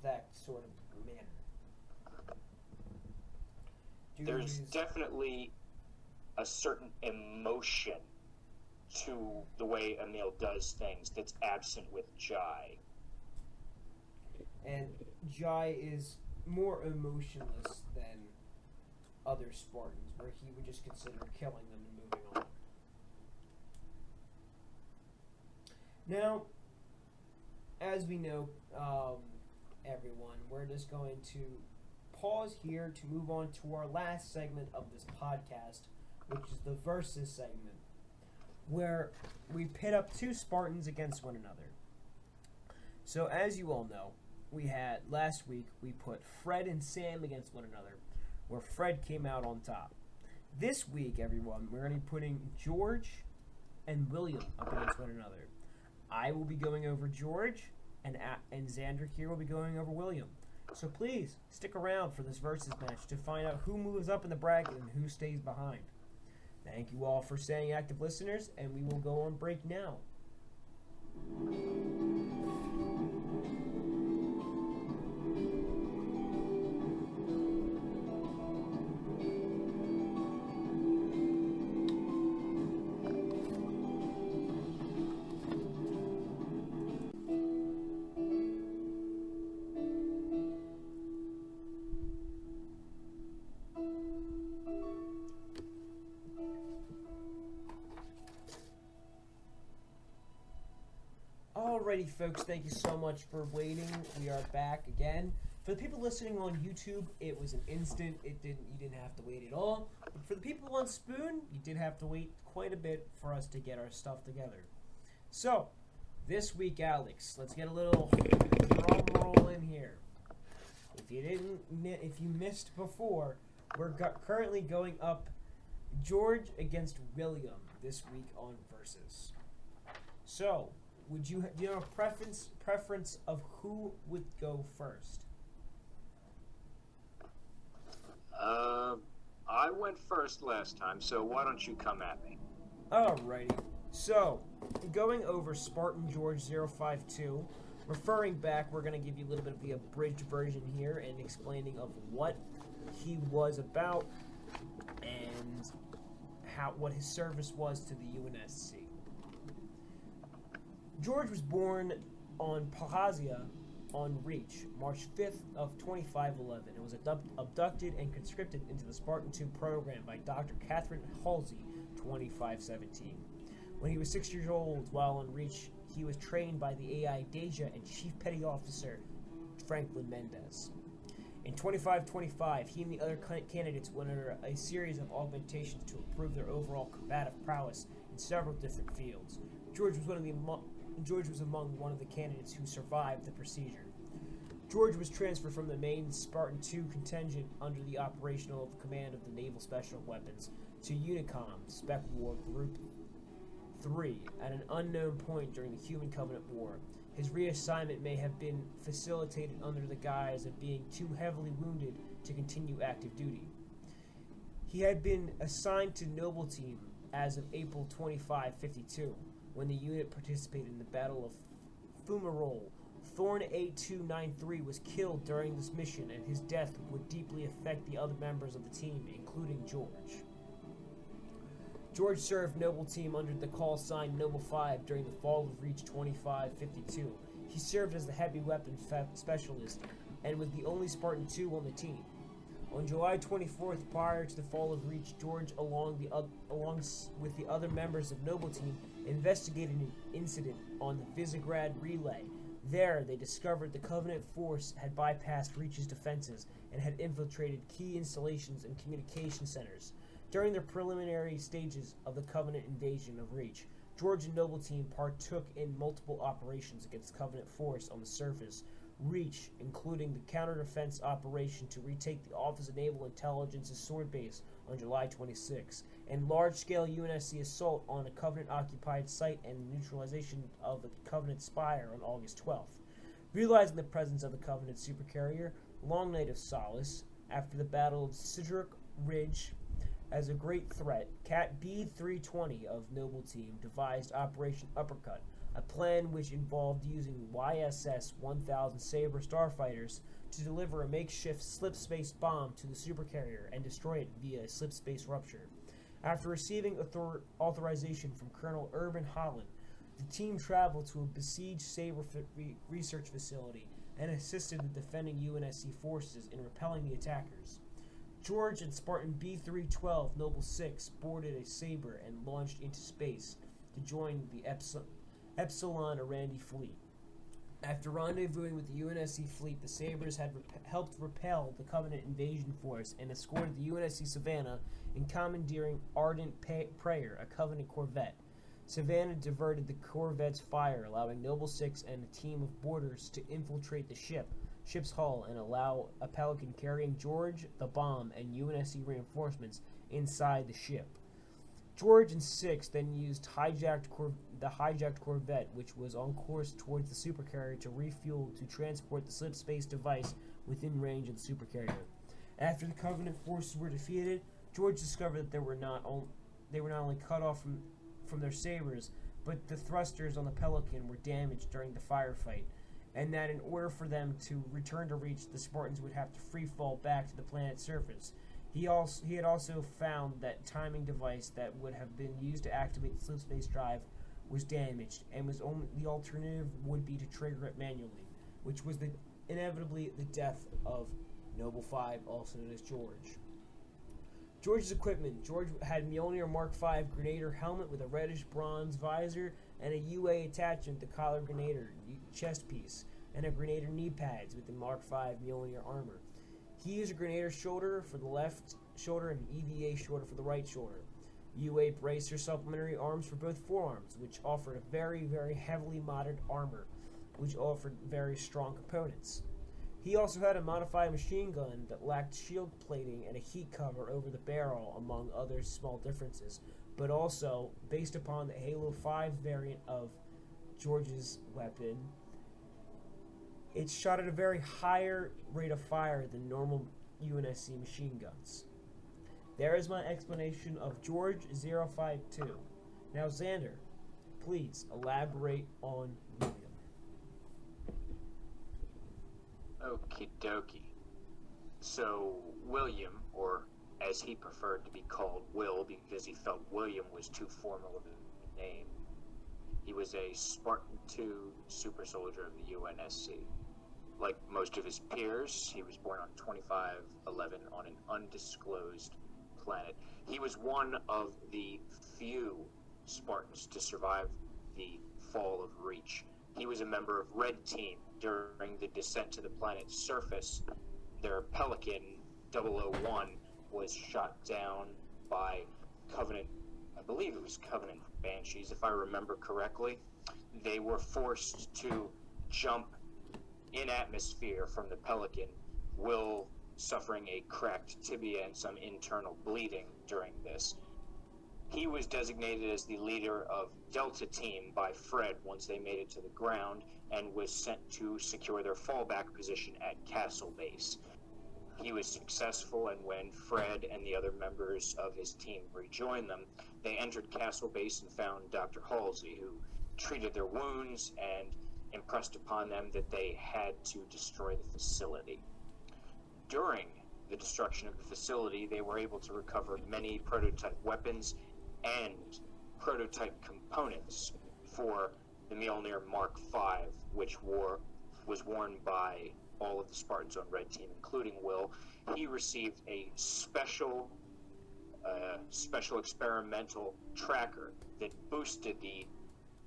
that sort of manner.
There's definitely a certain emotion to the way Emil does things that's absent with Jai.
And Jai is more emotionless than other Spartans, where he would just consider killing them and moving on. Now, as we know, everyone, we're just going to pause here to move on to our last segment of this podcast, which is the Versus segment, where we pit up two Spartans against one another. So, as you all know, last week, we put Fred and Sam against one another, where Fred came out on top. This week, everyone, we're going to be putting George and William up against one another. I will be going over George, and Xander here will be going over William. So please, stick around for this Versus match to find out who moves up in the bracket and who stays behind. Thank you all for staying active listeners, and we will go on break now. Alrighty, folks, thank you so much for waiting. We are back again. For the people listening on YouTube, it was an instant. You didn't have to wait at all. But for the people on Spoon, you did have to wait quite a bit for us to get our stuff together. So, this week, Alex, let's get a little drum roll in here. If you missed before, we're currently going up George against William this week on Versus. So, do you have a preference of who would go first?
I went first last time, so why don't you come at me?
Alrighty. So, going over Spartan George 052, referring back, we're going to give you a little bit of the abridged version here and explaining of what he was about and what his service was to the UNSC. George was born on Pahasia on Reach, March 5th of 2511, and was abducted and conscripted into the Spartan II program by Dr. Catherine Halsey, 2517. When he was 6 years old, while on Reach, he was trained by the AI Deja and Chief Petty Officer Franklin Mendez. In 2525, he and the other candidates went under a series of augmentations to improve their overall combative prowess in several different fields. George was among one of the candidates who survived the procedure. George was transferred from the main Spartan II contingent under the operational command of the Naval Special Weapons to Unicom, Spec War Group 3, at an unknown point during the Human Covenant War. His reassignment may have been facilitated under the guise of being too heavily wounded to continue active duty. He had been assigned to Noble Team as of April 25, 52, when the unit participated in the Battle of Fumarole. Thorn A293 was killed during this mission, and his death would deeply affect the other members of the team, including George. George served Noble Team under the call sign Noble 5 during the Fall of Reach 25-52. He served as the heavy weapon specialist and was the only Spartan 2 on the team. On July 24th, prior to the Fall of Reach, George, along with the other members of Noble Team, investigated an incident on the Visegrad Relay. There, they discovered the Covenant force had bypassed Reach's defenses and had infiltrated key installations and communication centers. During the preliminary stages of the Covenant invasion of Reach, George and Noble Team partook in multiple operations against Covenant force on the surface. Reach, including the counter-defense operation to retake the Office of Naval Intelligence's Sword Base on July 26, and large-scale UNSC assault on a Covenant-occupied site and neutralization of the Covenant Spire on August 12th. Realizing the presence of the Covenant supercarrier, Long Night of Solace, after the Battle of Sidric Ridge, as a great threat, Cat B-320 of Noble Team devised Operation Uppercut, a plan which involved using YSS-1000 Sabre starfighters to deliver a makeshift slip-space bomb to the supercarrier and destroy it via a slip-space rupture. After receiving authorization from Colonel Urban Holland, the team traveled to a besieged Sabre research facility and assisted the defending UNSC forces in repelling the attackers. George and Spartan B-312 Noble 6 boarded a Sabre and launched into space to join the Epsilon Arandi fleet. After rendezvousing with the UNSC fleet, the Sabres had helped repel the Covenant invasion force and escorted the UNSC Savannah in commandeering Ardent Prayer, a Covenant corvette. Savannah diverted the corvette's fire, allowing Noble 6 and a team of boarders to infiltrate the ship's hull and allow a Pelican carrying George, the bomb, and UNSC reinforcements inside the ship. George and 6 then used the hijacked corvette, which was on course towards the supercarrier, to refuel to transport the slip-space device within range of the supercarrier. After the Covenant forces were defeated, George discovered that they were not only cut off from their sabers, but the thrusters on the Pelican were damaged during the firefight, and that in order for them to return to Reach, the Spartans would have to free fall back to the planet's surface. He had also found that timing device that would have been used to activate the slipspace drive was damaged, and the alternative would be to trigger it manually, which was inevitably the death of Noble 5, also known as George. George's equipment. George had Mjolnir Mark V Grenadier helmet with a reddish bronze visor and a UA attachment to collar Grenadier chest piece, and a Grenadier knee pads with the Mark V Mjolnir armor. He used a Grenadier shoulder for the left shoulder and an EVA shoulder for the right shoulder. UA bracer supplementary arms for both forearms, which offered a very, very heavily modded armor, which offered very strong components. He also had a modified machine gun that lacked shield plating and a heat cover over the barrel, among other small differences, but also, based upon the Halo 5 variant of George's weapon, it shot at a very higher rate of fire than normal UNSC machine guns. There is my explanation of George 052. Now, Xander, please elaborate on William.
Okie dokie. So, William, or as he preferred to be called, Will, because he felt William was too formal of a name, he was a Spartan 2 super soldier of the UNSC. Like most of his peers, he was born on 2511 on an undisclosed planet. He was one of the few Spartans to survive the fall of Reach. He was a member of Red Team during the descent to the planet's surface. Their Pelican 001 was shot down by Covenant, I believe it was Covenant Banshees, if I remember correctly. They were forced to jump in atmosphere from the Pelican, Will suffering a cracked tibia and some internal bleeding during this. He was designated as the leader of Delta Team by Fred once they made it to the ground, and was sent to secure their fallback position at Castle Base. He was successful, and when Fred and the other members of his team rejoined them, they entered Castle Base and found Dr. Halsey, who treated their wounds and impressed upon them that they had to destroy the facility. During the destruction of the facility, they were able to recover many prototype weapons and prototype components for the Mjolnir Mark V, which was worn by all of the Spartans on Red Team, including Will. He received a special experimental tracker that boosted the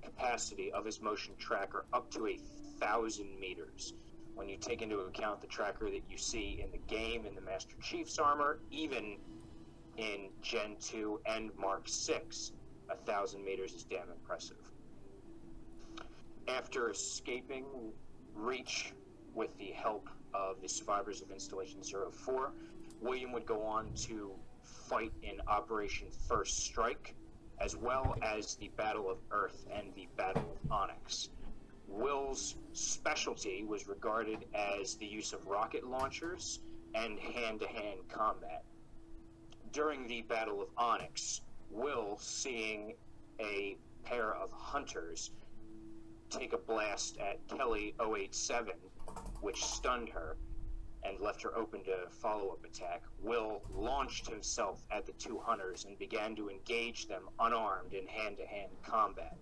capacity of his motion tracker up to 1,000 meters. When you take into account the tracker that you see in the game, in the Master Chief's armor, even in Gen 2 and Mark 6, 1,000 meters is damn impressive. After escaping Reach with the help of the survivors of Installation 04, William would go on to fight in Operation First Strike, as well as the Battle of Earth and the Battle of Onyx. Will's specialty was regarded as the use of rocket launchers and hand-to-hand combat. During the Battle of Onyx, Will, seeing a pair of hunters take a blast at Kelly 087, which stunned her and left her open to follow-up attack, Will launched himself at the two hunters and began to engage them unarmed in hand-to-hand combat.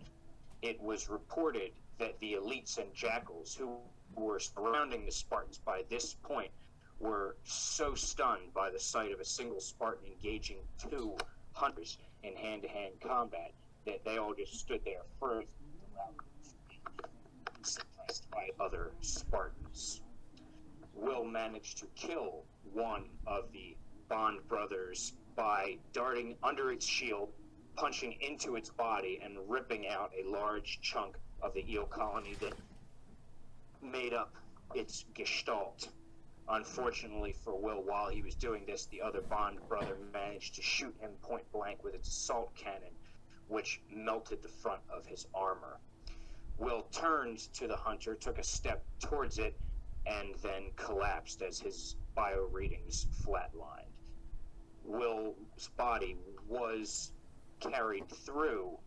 It was reported that the elites and jackals who were surrounding the Spartans by this point were so stunned by the sight of a single Spartan engaging two hunters in hand-to-hand combat that they all just stood there frozen suppressed by other Spartans. Will managed to kill one of the Bond brothers by darting under its shield, punching into its body, and ripping out a large chunk of the eel colony that made up its gestalt. Unfortunately for Will, while he was doing this, the other Bond brother managed to shoot him point blank with its assault cannon, which melted the front of his armor. Will turned to the hunter, took a step towards it, and then collapsed as his bio readings flatlined. Will's body was carried through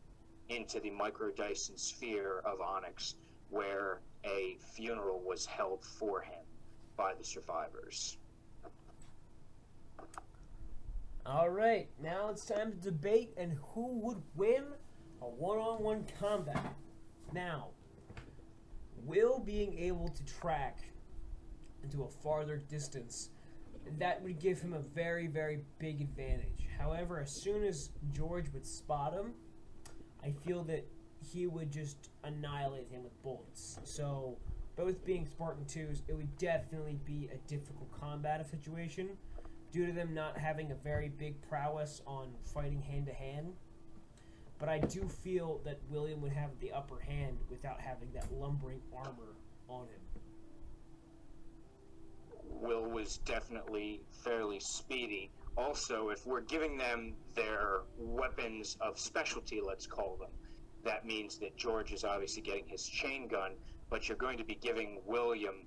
into the micro-Dyson sphere of Onyx, where a funeral was held for him by the survivors.
All right, now it's time to debate and who would win a one-on-one combat. Now, Will being able to track into a farther distance, that would give him a very, very big advantage. However, as soon as George would spot him, I feel that he would just annihilate him with bullets. So, both being Spartan 2s, it would definitely be a difficult combat situation due to them not having a very big prowess on fighting hand-to-hand. But I do feel that William would have the upper hand without having that lumbering armor on him.
Will was definitely fairly speedy. Also, if we're giving them their weapons of specialty, let's call them, that means that George is obviously getting his chain gun, but you're going to be giving William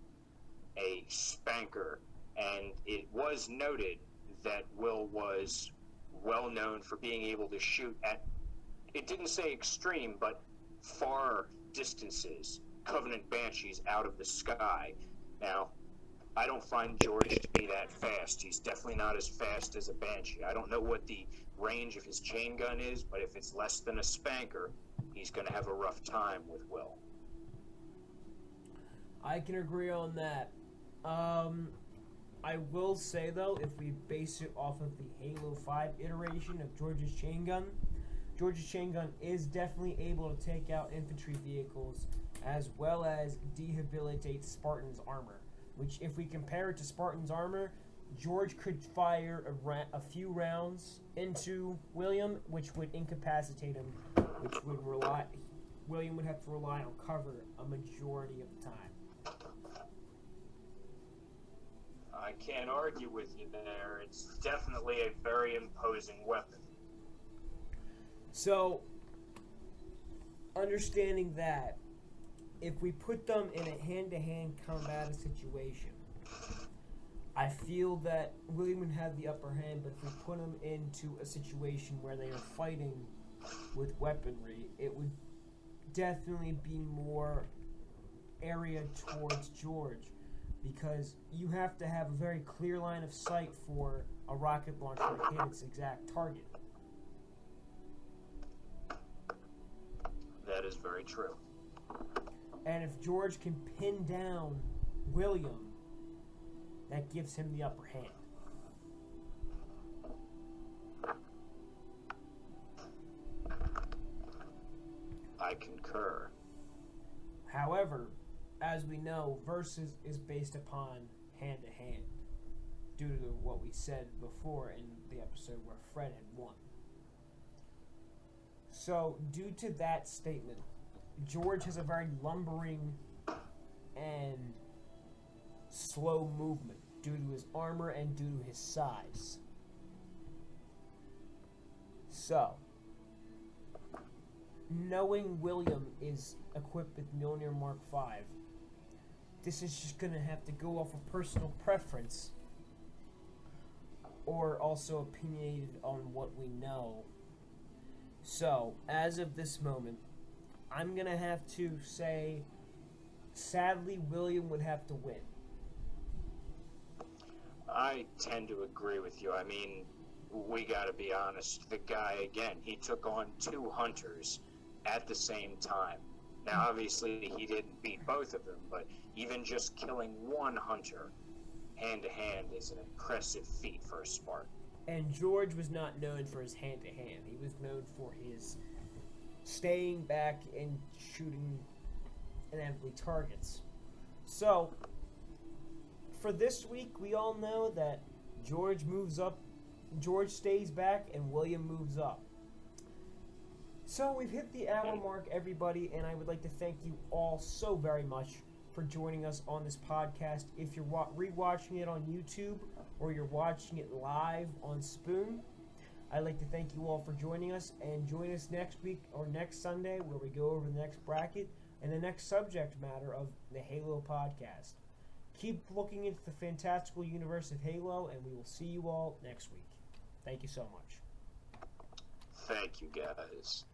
a spanker. And it was noted that Will was well known for being able to shoot at, it didn't say extreme, but far distances, Covenant Banshees out of the sky. Now, I don't find George to be that fast. He's definitely not as fast as a Banshee. I don't know what the range of his chain gun is, but if it's less than a spanker, he's going to have a rough time with Will.
I can agree on that. I will say, though, if we base it off of the Halo 5 iteration of George's chain gun is definitely able to take out infantry vehicles as well as debilitate Spartan's armor. Which, if we compare it to Spartan's armor, George could fire a few rounds into William, which would incapacitate him, William would have to rely on cover a majority of the time.
I can't argue with you there. It's definitely a very imposing weapon.
So, understanding that, if we put them in a hand-to-hand combat situation, I feel that William would have the upper hand, but if we put them into a situation where they are fighting with weaponry, it would definitely be more area towards George, because you have to have a very clear line of sight for a rocket launcher to hit its exact target.
That is very true.
And if George can pin down William, that gives him the upper hand.
I concur.
However, as we know, Versus is based upon hand-to-hand, due to what we said before in the episode where Fred had won. So, due to that statement, George has a very lumbering and slow movement due to his armor and due to his size. So, knowing William is equipped with Mjolnir Mark V, this is just going to have to go off of personal preference, or also opinionated on what we know. So, as of this moment, I'm going to have to say, sadly, William would have to win.
I tend to agree with you. I mean, we got to be honest. The guy, again, he took on 2 hunters at the same time. Now, obviously, he didn't beat both of them, but even just killing 1 hunter hand-to-hand is an impressive feat for a Spartan.
And George was not known for his hand-to-hand. He was known for his staying back and shooting inevitably targets. So, for this week, we all know that George moves up, George stays back, and William moves up. So, we've hit the hour mark, everybody, and I would like to thank you all so very much for joining us on this podcast. If you're rewatching it on YouTube or you're watching it live on Spoon, I'd like to thank you all for joining us, and join us next week or next Sunday where we go over the next bracket and the next subject matter of the Halo podcast. Keep looking into the fantastical universe of Halo, and we will see you all next week. Thank you so much.
Thank you, guys.